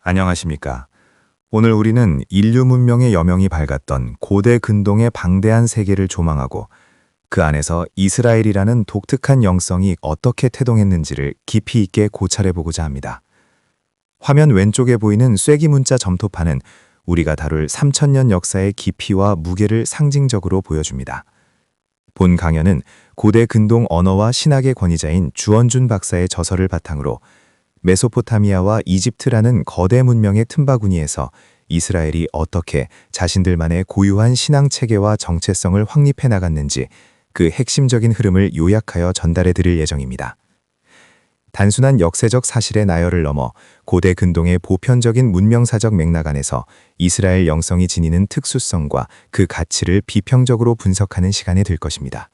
안녕하십니까. 오늘 우리는 인류 문명의 여명이 밝았던 고대 근동의 방대한 세계를 조망하고 그 안에서 이스라엘이라는 독특한 영성이 어떻게 태동했는지를 깊이 있게 고찰해보고자 합니다. 화면 왼쪽에 보이는 쐐기 문자 점토판은 우리가 다룰 3000년 역사의 깊이와 무게를 상징적으로 보여줍니다. 본 강연은 고대 근동 언어와 신학의 권위자인 주원준 박사의 저서를 바탕으로 메소포타미아와 이집트라는 거대 문명의 틈바구니에서 이스라엘이 어떻게 자신들만의 고유한 신앙 체계와 정체성을 확립해 나갔는지 그 핵심적인 흐름을 요약하여 전달해 드릴 예정입니다. 단순한 역사적 사실의 나열을 넘어 고대 근동의 보편적인 문명사적 맥락 안에서 이스라엘 영성이 지니는 특수성과 그 가치를 비평적으로 분석하는 시간이 될 것입니다.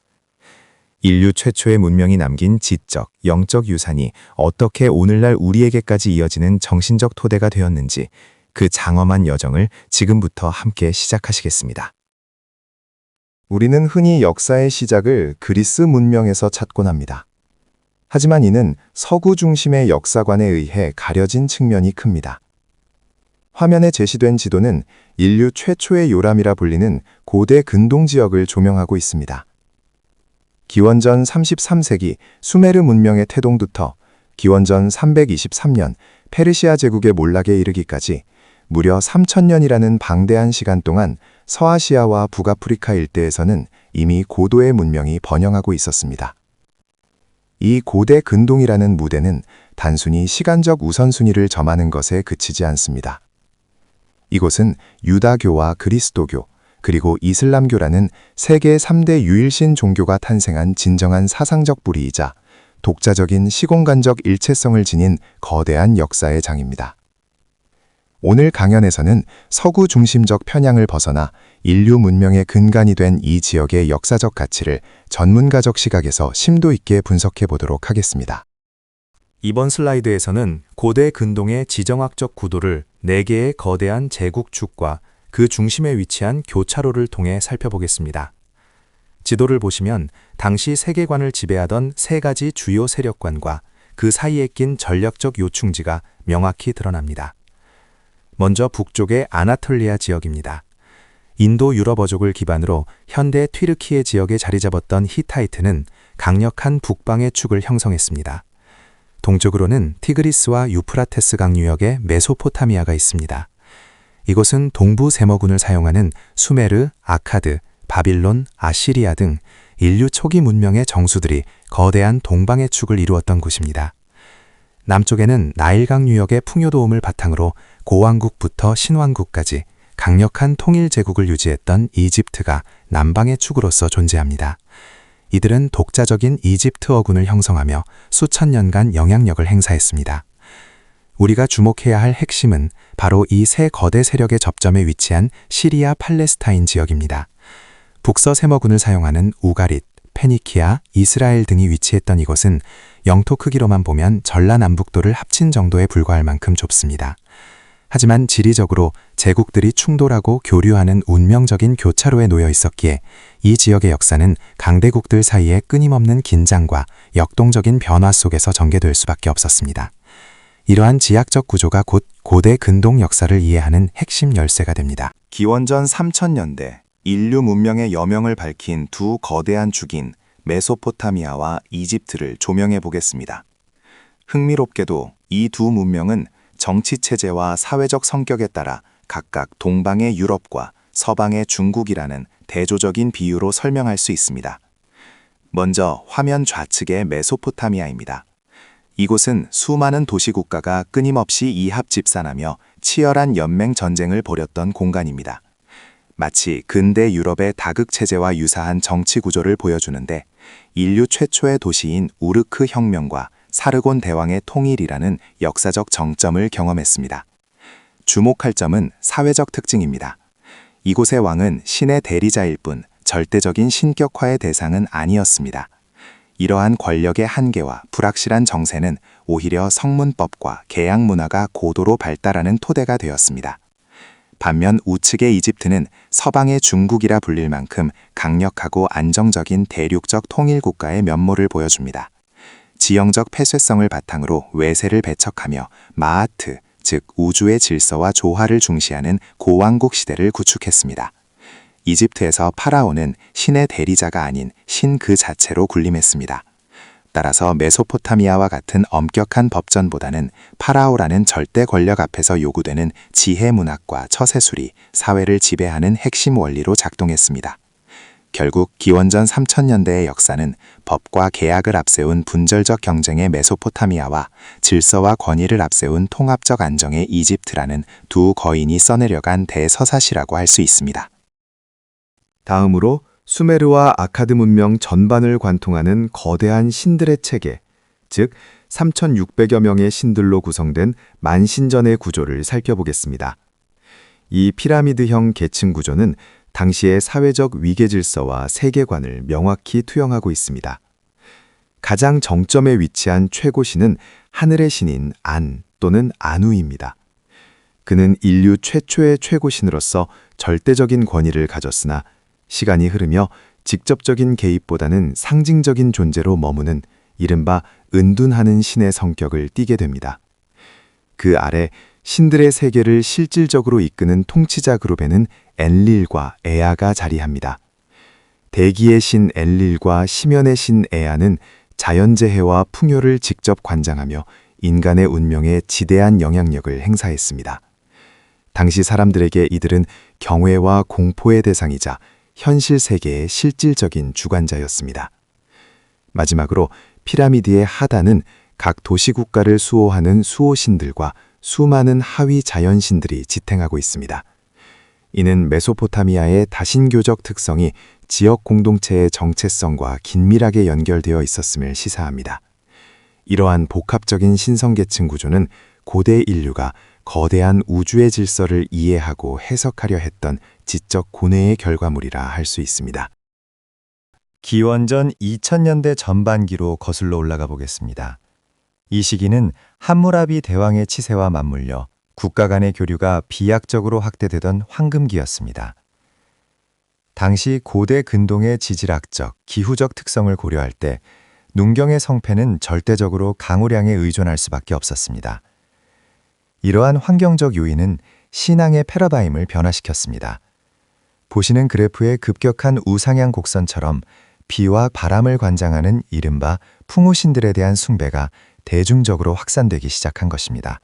인류 최초의 문명이 남긴 지적, 영적 유산이 어떻게 오늘날 우리에게까지 이어지는 정신적 토대가 되었는지 그 장엄한 여정을 지금부터 함께 시작하시겠습니다. 우리는 흔히 역사의 시작을 그리스 문명에서 찾곤 합니다. 하지만 이는 서구 중심의 역사관에 의해 가려진 측면이 큽니다. 화면에 제시된 지도는 인류 최초의 요람이라 불리는 고대 근동 지역을 조명하고 있습니다. 기원전 33세기 수메르 문명의 태동부터 기원전 323년 페르시아 제국의 몰락에 이르기까지 무려 3000년이라는 방대한 시간 동안 서아시아와 북아프리카 일대에서는 이미 고도의 문명이 번영하고 있었습니다. 이 고대 근동이라는 무대는 단순히 시간적 우선순위를 점하는 것에 그치지 않습니다. 이곳은 유다교와 그리스도교, 그리고 이슬람교라는 세계 3대 유일신 종교가 탄생한 진정한 사상적 뿌리이자 독자적인 시공간적 일체성을 지닌 거대한 역사의 장입니다. 오늘 강연에서는 서구 중심적 편향을 벗어나 인류 문명의 근간이 된 이 지역의 역사적 가치를 전문가적 시각에서 심도 있게 분석해 보도록 하겠습니다. 이번 슬라이드에서는 고대 근동의 지정학적 구도를 4개의 거대한 제국축과 그 중심에 위치한 교차로를 통해 살펴보겠습니다. 지도를 보시면 당시 세계관을 지배하던 3가지 주요 세력관과 그 사이에 낀 전략적 요충지가 명확히 드러납니다. 먼저 북쪽의 아나톨리아 지역입니다. 인도 유럽어족을 기반으로 현대 튀르키예 지역에 자리 잡았던 히타이트는 강력한 북방의 축을 형성했습니다. 동쪽으로는 티그리스와 유프라테스 강 유역의 메소포타미아가 있습니다. 이곳은 동부 세머군을 사용하는 수메르, 아카드, 바빌론, 아시리아 등 인류 초기 문명의 정수들이 거대한 동방의 축을 이루었던 곳입니다. 남쪽에는 나일강 유역의 풍요도움을 바탕으로 고왕국부터 신왕국까지 강력한 통일 제국을 유지했던 이집트가 남방의 축으로서 존재합니다. 이들은 독자적인 이집트어군을 형성하며 수천 년간 영향력을 행사했습니다. 우리가 주목해야 할 핵심은 바로 이 세 거대 세력의 접점에 위치한 시리아 팔레스타인 지역입니다. 북서 세머군을 사용하는 우가릿, 페니키아, 이스라엘 등이 위치했던 이곳은 영토 크기로만 보면 전라남북도를 합친 정도에 불과할 만큼 좁습니다. 하지만 지리적으로 제국들이 충돌하고 교류하는 운명적인 교차로에 놓여 있었기에 이 지역의 역사는 강대국들 사이의 끊임없는 긴장과 역동적인 변화 속에서 전개될 수밖에 없었습니다. 이러한 지약적 구조가 곧 고대 근동 역사를 이해하는 핵심 열쇠가 됩니다. 기원전 3000년대 인류 문명의 여명을 밝힌 두 거대한 축인 메소포타미아와 이집트를 조명해 보겠습니다. 흥미롭게도 이 두 문명은 정치체제와 사회적 성격에 따라 각각 동방의 유럽과 서방의 중국이라는 대조적인 비유로 설명할 수 있습니다. 먼저 화면 좌측의 메소포타미아입니다. 이곳은 수많은 도시국가가 끊임없이 이합 집산하며 치열한 연맹 전쟁을 벌였던 공간입니다. 마치 근대 유럽의 다극체제와 유사한 정치 구조를 보여주는데 인류 최초의 도시인 우르크 혁명과 사르곤 대왕의 통일이라는 역사적 정점을 경험했습니다. 주목할 점은 사회적 특징입니다. 이곳의 왕은 신의 대리자일 뿐 절대적인 신격화의 대상은 아니었습니다. 이러한 권력의 한계와 불확실한 정세는 오히려 성문법과 계약 문화가 고도로 발달하는 토대가 되었습니다. 반면 우측의 이집트는 서방의 중국이라 불릴 만큼 강력하고 안정적인 대륙적 통일 국가의 면모를 보여줍니다. 지형적 폐쇄성을 바탕으로 외세를 배척하며 마하트, 즉 우주의 질서와 조화를 중시하는 고왕국 시대를 구축했습니다. 이집트에서 파라오는 신의 대리자가 아닌 신 그 자체로 군림했습니다. 따라서 메소포타미아와 같은 엄격한 법전보다는 파라오라는 절대 권력 앞에서 요구되는 지혜 문학과 처세술이 사회를 지배하는 핵심 원리로 작동했습니다. 결국 기원전 3000년대의 역사는 법과 계약을 앞세운 분절적 경쟁의 메소포타미아와 질서와 권위를 앞세운 통합적 안정의 이집트라는 두 거인이 써내려간 대서사시라고 할 수 있습니다. 다음으로 수메르와 아카드 문명 전반을 관통하는 거대한 신들의 체계, 즉 3,600여 명의 신들로 구성된 만신전의 구조를 살펴보겠습니다. 이 피라미드형 계층 구조는 당시의 사회적 위계 질서와 세계관을 명확히 투영하고 있습니다. 가장 정점에 위치한 최고신은 하늘의 신인 안 또는 아누입니다. 그는 인류 최초의 최고신으로서 절대적인 권위를 가졌으나 시간이 흐르며 직접적인 개입보다는 상징적인 존재로 머무는 이른바 은둔하는 신의 성격을 띠게 됩니다. 그 아래 신들의 세계를 실질적으로 이끄는 통치자 그룹에는 엔릴과 에아가 자리합니다. 대기의 신 엔릴과 심연의 신 에아는 자연재해와 풍요를 직접 관장하며 인간의 운명에 지대한 영향력을 행사했습니다. 당시 사람들에게 이들은 경외와 공포의 대상이자 현실 세계의 실질적인 주관자였습니다. 마지막으로 피라미드의 하단은 각 도시국가를 수호하는 수호신들과 수많은 하위 자연신들이 지탱하고 있습니다. 이는 메소포타미아의 다신교적 특성이 지역 공동체의 정체성과 긴밀하게 연결되어 있었음을 시사합니다. 이러한 복합적인 신성계층 구조는 고대 인류가 거대한 우주의 질서를 이해하고 해석하려 했던 지적 고뇌의 결과물이라 할 수 있습니다. 기원전 2000년대 전반기로 거슬러 올라가 보겠습니다. 이 시기는 함무라비 대왕의 치세와 맞물려 국가 간의 교류가 비약적으로 확대되던 황금기였습니다. 당시 고대 근동의 지질학적, 기후적 특성을 고려할 때 농경의 성패는 절대적으로 강우량에 의존할 수밖에 없었습니다. 이러한 환경적 요인은 신앙의 패러다임을 변화시켰습니다. 보시는 그래프의 급격한 우상향 곡선처럼 비와 바람을 관장하는 이른바 풍우신들에 대한 숭배가 대중적으로 확산되기 시작한 것입니다.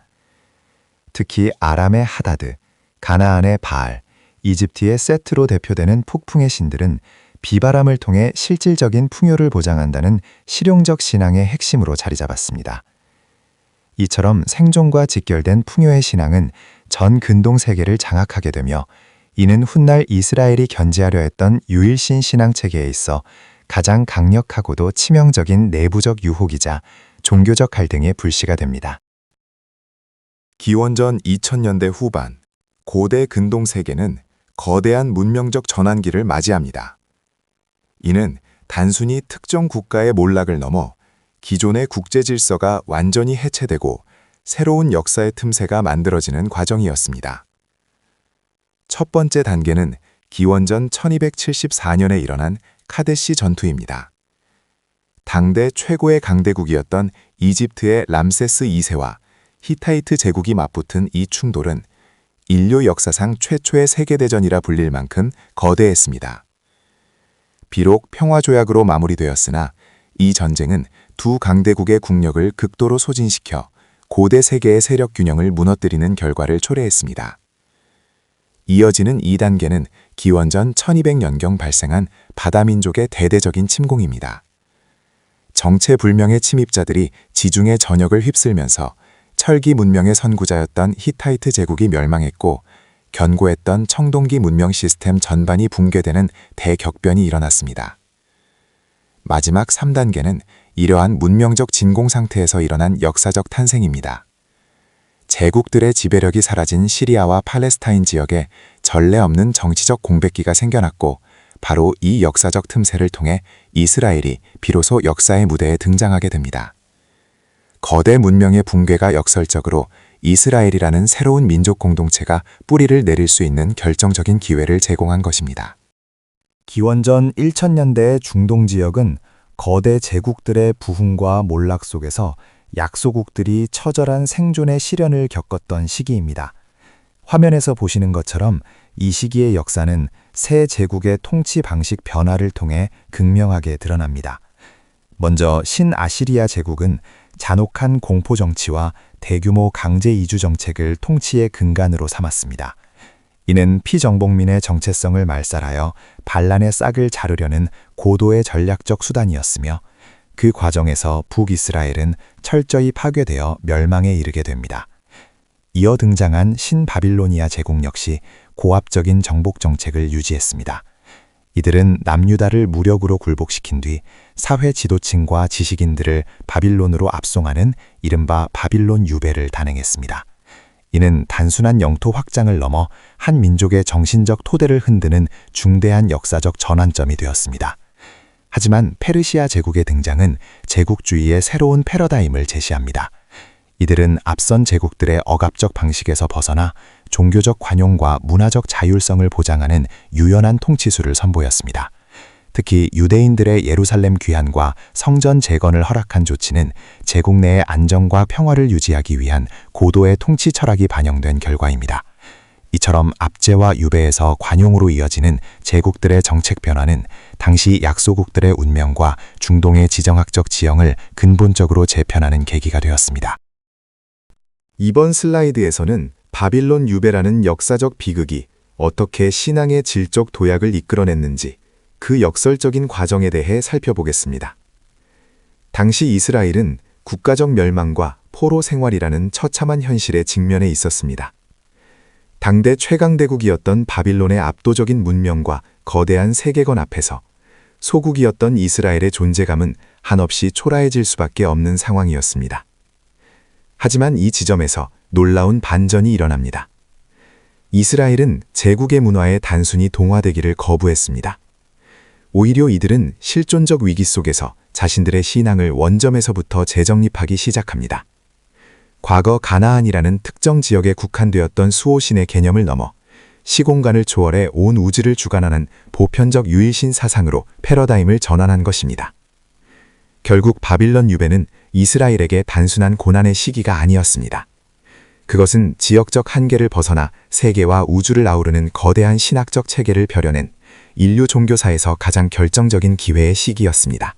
특히 아람의 하다드, 가나안의 바알, 이집트의 세트로 대표되는 폭풍의 신들은 비바람을 통해 실질적인 풍요를 보장한다는 실용적 신앙의 핵심으로 자리 잡았습니다. 이처럼 생존과 직결된 풍요의 신앙은 전 근동 세계를 장악하게 되며 이는 훗날 이스라엘이 견지하려 했던 유일신 신앙 체계에 있어 가장 강력하고도 치명적인 내부적 유혹이자 종교적 갈등의 불씨가 됩니다. 기원전 2000년대 후반, 고대 근동 세계는 거대한 문명적 전환기를 맞이합니다. 이는 단순히 특정 국가의 몰락을 넘어 기존의 국제 질서가 완전히 해체되고 새로운 역사의 틈새가 만들어지는 과정이었습니다. 첫 번째 단계는 기원전 1274년에 일어난 카데시 전투입니다. 당대 최고의 강대국이었던 이집트의 람세스 2세와 히타이트 제국이 맞붙은 이 충돌은 인류 역사상 최초의 세계대전이라 불릴 만큼 거대했습니다. 비록 평화조약으로 마무리되었으나 이 전쟁은 두 강대국의 국력을 극도로 소진시켜 고대 세계의 세력 균형을 무너뜨리는 결과를 초래했습니다. 이어지는 2단계는 기원전 1200년경 발생한 바다민족의 대대적인 침공입니다. 정체불명의 침입자들이 지중해 전역을 휩쓸면서 철기 문명의 선구자였던 히타이트 제국이 멸망했고 견고했던 청동기 문명 시스템 전반이 붕괴되는 대격변이 일어났습니다. 마지막 3단계는 이러한 문명적 진공 상태에서 일어난 역사적 탄생입니다. 제국들의 지배력이 사라진 시리아와 팔레스타인 지역에 전례 없는 정치적 공백기가 생겨났고 바로 이 역사적 틈새를 통해 이스라엘이 비로소 역사의 무대에 등장하게 됩니다. 거대 문명의 붕괴가 역설적으로 이스라엘이라는 새로운 민족 공동체가 뿌리를 내릴 수 있는 결정적인 기회를 제공한 것입니다. 기원전 1000년대의 중동 지역은 거대 제국들의 부흥과 몰락 속에서 약소국들이 처절한 생존의 시련을 겪었던 시기입니다. 화면에서 보시는 것처럼 이 시기의 역사는 새 제국의 통치 방식 변화를 통해 극명하게 드러납니다. 먼저 신아시리아 제국은 잔혹한 공포 정치와 대규모 강제 이주 정책을 통치의 근간으로 삼았습니다. 이는 피정복민의 정체성을 말살하여 반란의 싹을 자르려는 고도의 전략적 수단이었으며 그 과정에서 북이스라엘은 철저히 파괴되어 멸망에 이르게 됩니다. 이어 등장한 신바빌로니아 제국 역시 고압적인 정복 정책을 유지했습니다. 이들은 남유다를 무력으로 굴복시킨 뒤 사회 지도층과 지식인들을 바빌론으로 압송하는 이른바 바빌론 유배를 단행했습니다. 이는 단순한 영토 확장을 넘어 한 민족의 정신적 토대를 흔드는 중대한 역사적 전환점이 되었습니다. 하지만 페르시아 제국의 등장은 제국주의의 새로운 패러다임을 제시합니다. 이들은 앞선 제국들의 억압적 방식에서 벗어나 종교적 관용과 문화적 자율성을 보장하는 유연한 통치수를 선보였습니다. 특히 유대인들의 예루살렘 귀환과 성전 재건을 허락한 조치는 제국 내의 안정과 평화를 유지하기 위한 고도의 통치 철학이 반영된 결과입니다. 이처럼 압제와 유배에서 관용으로 이어지는 제국들의 정책 변화는 당시 약소국들의 운명과 중동의 지정학적 지형을 근본적으로 재편하는 계기가 되었습니다. 이번 슬라이드에서는 바빌론 유배라는 역사적 비극이 어떻게 신앙의 질적 도약을 이끌어냈는지 그 역설적인 과정에 대해 살펴보겠습니다. 당시 이스라엘은 국가적 멸망과 포로 생활이라는 처참한 현실에 직면해 있었습니다. 당대 최강대국이었던 바빌론의 압도적인 문명과 거대한 세계관 앞에서 소국이었던 이스라엘의 존재감은 한없이 초라해질 수밖에 없는 상황이었습니다. 하지만 이 지점에서 놀라운 반전이 일어납니다. 이스라엘은 제국의 문화에 단순히 동화되기를 거부했습니다. 오히려 이들은 실존적 위기 속에서 자신들의 신앙을 원점에서부터 재정립하기 시작합니다. 과거 가나안이라는 특정 지역에 국한되었던 수호신의 개념을 넘어 시공간을 초월해 온 우주를 주관하는 보편적 유일신 사상으로 패러다임을 전환한 것입니다. 결국 바빌론 유배는 이스라엘에게 단순한 고난의 시기가 아니었습니다. 그것은 지역적 한계를 벗어나 세계와 우주를 아우르는 거대한 신학적 체계를 벼려낸 인류 종교사에서 가장 결정적인 기회의 시기였습니다.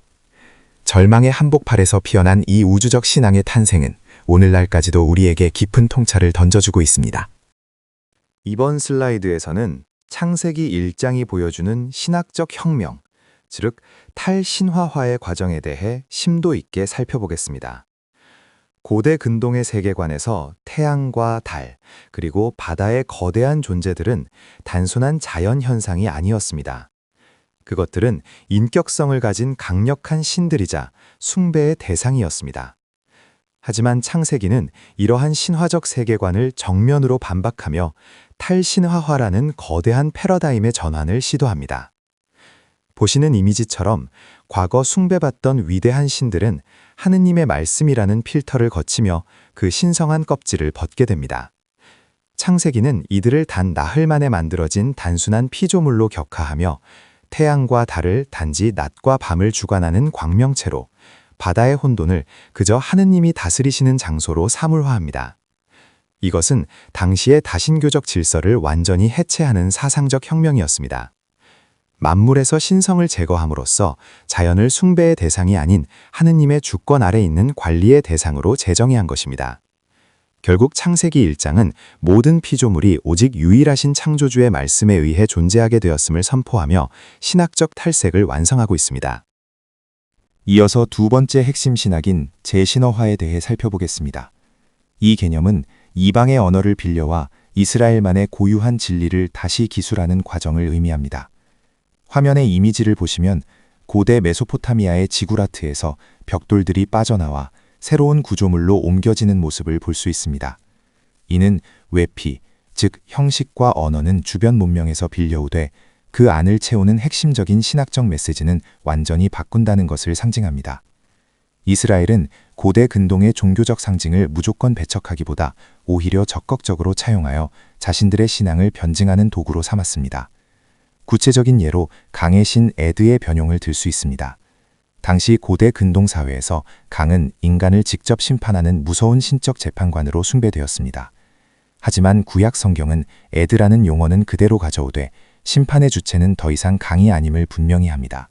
절망의 한복판에서 피어난 이 우주적 신앙의 탄생은 오늘날까지도 우리에게 깊은 통찰을 던져주고 있습니다. 이번 슬라이드에서는 창세기 1장이 보여주는 신학적 혁명, 즉 탈신화화의 과정에 대해 심도 있게 살펴보겠습니다. 고대 근동의 세계관에서 태양과 달, 그리고 바다의 거대한 존재들은 단순한 자연 현상이 아니었습니다. 그것들은 인격성을 가진 강력한 신들이자 숭배의 대상이었습니다. 하지만 창세기는 이러한 신화적 세계관을 정면으로 반박하며 탈신화화라는 거대한 패러다임의 전환을 시도합니다. 보시는 이미지처럼 과거 숭배받던 위대한 신들은 하느님의 말씀이라는 필터를 거치며 그 신성한 껍질을 벗게 됩니다. 창세기는 이들을 단 나흘 만에 만들어진 단순한 피조물로 격하하며 태양과 달을 단지 낮과 밤을 주관하는 광명체로, 바다의 혼돈을 그저 하느님이 다스리시는 장소로 사물화합니다. 이것은 당시의 다신교적 질서를 완전히 해체하는 사상적 혁명이었습니다. 만물에서 신성을 제거함으로써 자연을 숭배의 대상이 아닌 하느님의 주권 아래 있는 관리의 대상으로 재정의한 것입니다. 결국 창세기 1장은 모든 피조물이 오직 유일하신 창조주의 말씀에 의해 존재하게 되었음을 선포하며 신학적 탈색을 완성하고 있습니다. 이어서 두 번째 핵심 신학인 재신어화에 대해 살펴보겠습니다. 이 개념은 이방의 언어를 빌려와 이스라엘만의 고유한 진리를 다시 기술하는 과정을 의미합니다. 화면의 이미지를 보시면 고대 메소포타미아의 지구라트에서 벽돌들이 빠져나와 새로운 구조물로 옮겨지는 모습을 볼 수 있습니다. 이는 외피, 즉 형식과 언어는 주변 문명에서 빌려오되 그 안을 채우는 핵심적인 신학적 메시지는 완전히 바꾼다는 것을 상징합니다. 이스라엘은 고대 근동의 종교적 상징을 무조건 배척하기보다 오히려 적극적으로 차용하여 자신들의 신앙을 변증하는 도구로 삼았습니다. 구체적인 예로 강의 신 에드의 변용을 들 수 있습니다. 당시 고대 근동 사회에서 강은 인간을 직접 심판하는 무서운 신적 재판관으로 숭배되었습니다. 하지만 구약 성경은 에드라는 용어는 그대로 가져오되 심판의 주체는 더 이상 강이 아님을 분명히 합니다.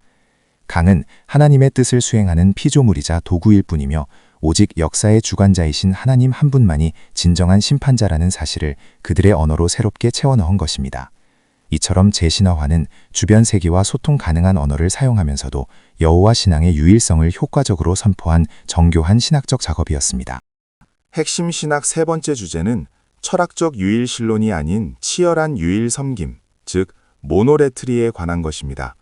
강은 하나님의 뜻을 수행하는 피조물이자 도구일 뿐이며 오직 역사의 주관자이신 하나님 한 분만이 진정한 심판자라는 사실을 그들의 언어로 새롭게 채워 넣은 것입니다. 이처럼 제신화화는 주변 세계와 소통 가능한 언어를 사용하면서도 여호와 신앙의 유일성을 효과적으로 선포한 정교한 신학적 작업이었습니다. 핵심 신학 세 번째 주제는 철학적 유일신론이 아닌 치열한 유일섬김, 즉 모노레트리에 관한 것입니다.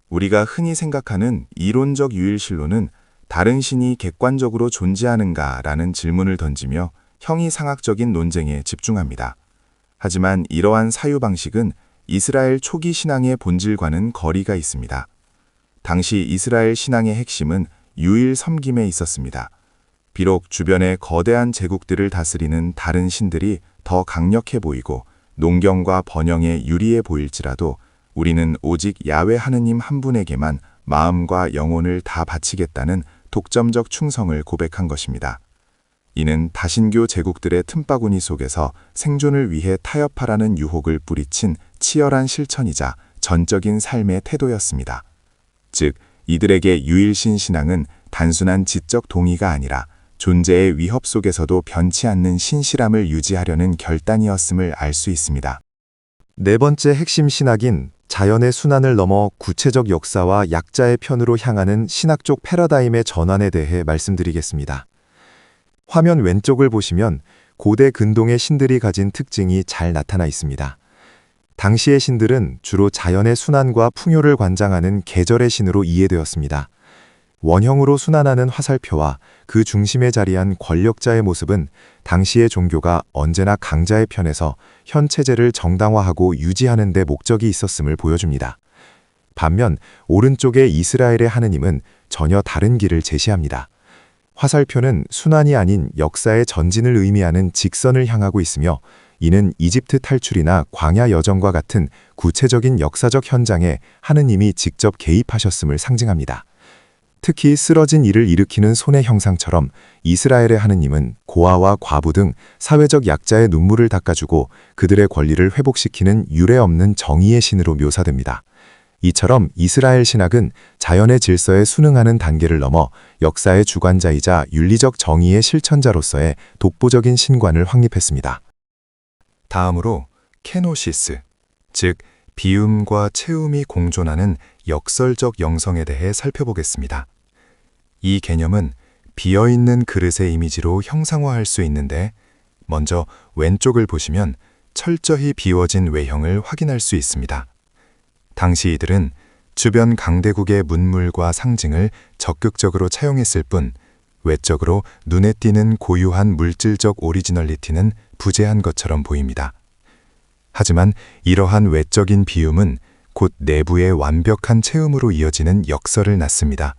우리가 흔히 생각하는 이론적 유일신론은 다른 신이 객관적으로 존재하는가라는 질문을 던지며 형이상학적인 논쟁에 집중합니다. 하지만 이러한 사유방식은 이스라엘 초기 신앙의 본질과는 거리가 있습니다. 당시 이스라엘 신앙의 핵심은 유일섬김에 있었습니다. 비록 주변의 거대한 제국들을 다스리는 다른 신들이 더 강력해 보이고 농경과 번영에 유리해 보일지라도 우리는 오직 야훼 하느님 한 분에게만 마음과 영혼을 다 바치겠다는 독점적 충성을 고백한 것입니다. 이는 다신교 제국들의 틈바구니 속에서 생존을 위해 타협하라는 유혹을 뿌리친 치열한 실천이자 전적인 삶의 태도였습니다. 즉, 이들에게 유일신 신앙은 단순한 지적 동의가 아니라 존재의 위협 속에서도 변치 않는 신실함을 유지하려는 결단이었음을 알 수 있습니다. 네 번째 핵심 신학인 자연의 순환을 넘어 구체적 역사와 약자의 편으로 향하는 신학적 패러다임의 전환에 대해 말씀드리겠습니다. 화면 왼쪽을 보시면 고대 근동의 신들이 가진 특징이 잘 나타나 있습니다. 당시의 신들은 주로 자연의 순환과 풍요를 관장하는 계절의 신으로 이해되었습니다. 원형으로 순환하는 화살표와 그 중심에 자리한 권력자의 모습은 당시의 종교가 언제나 강자의 편에서 현 체제를 정당화하고 유지하는 데 목적이 있었음을 보여줍니다. 반면 오른쪽의 이스라엘의 하느님은 전혀 다른 길을 제시합니다. 화살표는 순환이 아닌 역사의 전진을 의미하는 직선을 향하고 있으며 이는 이집트 탈출이나 광야 여정과 같은 구체적인 역사적 현장에 하느님이 직접 개입하셨음을 상징합니다. 특히 쓰러진 이를 일으키는 손의 형상처럼 이스라엘의 하느님은 고아와 과부 등 사회적 약자의 눈물을 닦아주고 그들의 권리를 회복시키는 유례 없는 정의의 신으로 묘사됩니다. 이처럼 이스라엘 신학은 자연의 질서에 순응하는 단계를 넘어 역사의 주관자이자 윤리적 정의의 실천자로서의 독보적인 신관을 확립했습니다. 다음으로 케노시스, 즉 비움과 채움이 공존하는 역설적 영성에 대해 살펴보겠습니다. 이 개념은 비어있는 그릇의 이미지로 형상화할 수 있는데 먼저 왼쪽을 보시면 철저히 비워진 외형을 확인할 수 있습니다. 당시 이들은 주변 강대국의 문물과 상징을 적극적으로 차용했을 뿐 외적으로 눈에 띄는 고유한 물질적 오리지널리티는 부재한 것처럼 보입니다. 하지만 이러한 외적인 비움은 곧 내부의 완벽한 채움으로 이어지는 역설을 낳습니다.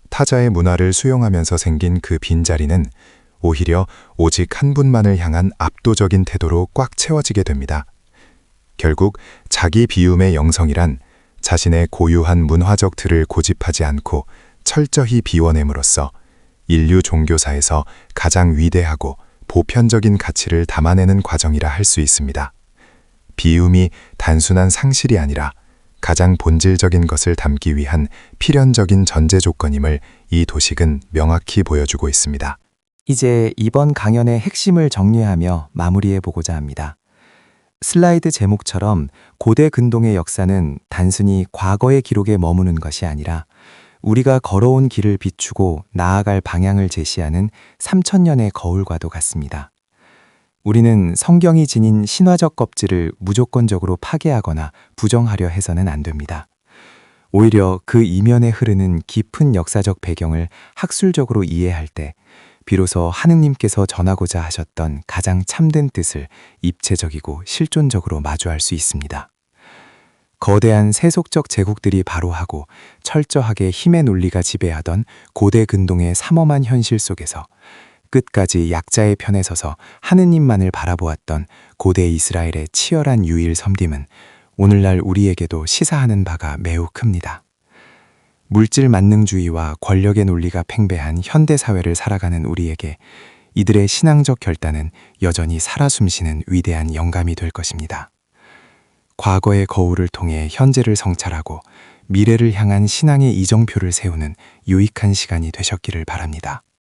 타자의 문화를 수용하면서 생긴 그 빈자리는 오히려 오직 한 분만을 향한 압도적인 태도로 꽉 채워지게 됩니다. 결국 자기 비움의 영성이란 자신의 고유한 문화적 틀을 고집하지 않고 철저히 비워냄으로써 인류 종교사에서 가장 위대하고 보편적인 가치를 담아내는 과정이라 할 수 있습니다. 비움이 단순한 상실이 아니라 가장 본질적인 것을 담기 위한 필연적인 전제 조건임을 이 도식은 명확히 보여주고 있습니다. 이제 이번 강연의 핵심을 정리하며 마무리해보고자 합니다. 슬라이드 제목처럼 고대 근동의 역사는 단순히 과거의 기록에 머무는 것이 아니라 우리가 걸어온 길을 비추고 나아갈 방향을 제시하는 3000년의 거울과도 같습니다. 우리는 성경이 지닌 신화적 껍질을 무조건적으로 파괴하거나 부정하려 해서는 안 됩니다. 오히려 그 이면에 흐르는 깊은 역사적 배경을 학술적으로 이해할 때 비로소 하느님께서 전하고자 하셨던 가장 참된 뜻을 입체적이고 실존적으로 마주할 수 있습니다. 거대한 세속적 제국들이 바로하고 철저하게 힘의 논리가 지배하던 고대 근동의 삼엄한 현실 속에서 끝까지 약자의 편에 서서 하느님만을 바라보았던 고대 이스라엘의 치열한 유일 섬김은 오늘날 우리에게도 시사하는 바가 매우 큽니다. 물질 만능주의와 권력의 논리가 팽배한 현대 사회를 살아가는 우리에게 이들의 신앙적 결단은 여전히 살아 숨쉬는 위대한 영감이 될 것입니다. 과거의 거울을 통해 현재를 성찰하고 미래를 향한 신앙의 이정표를 세우는 유익한 시간이 되셨기를 바랍니다.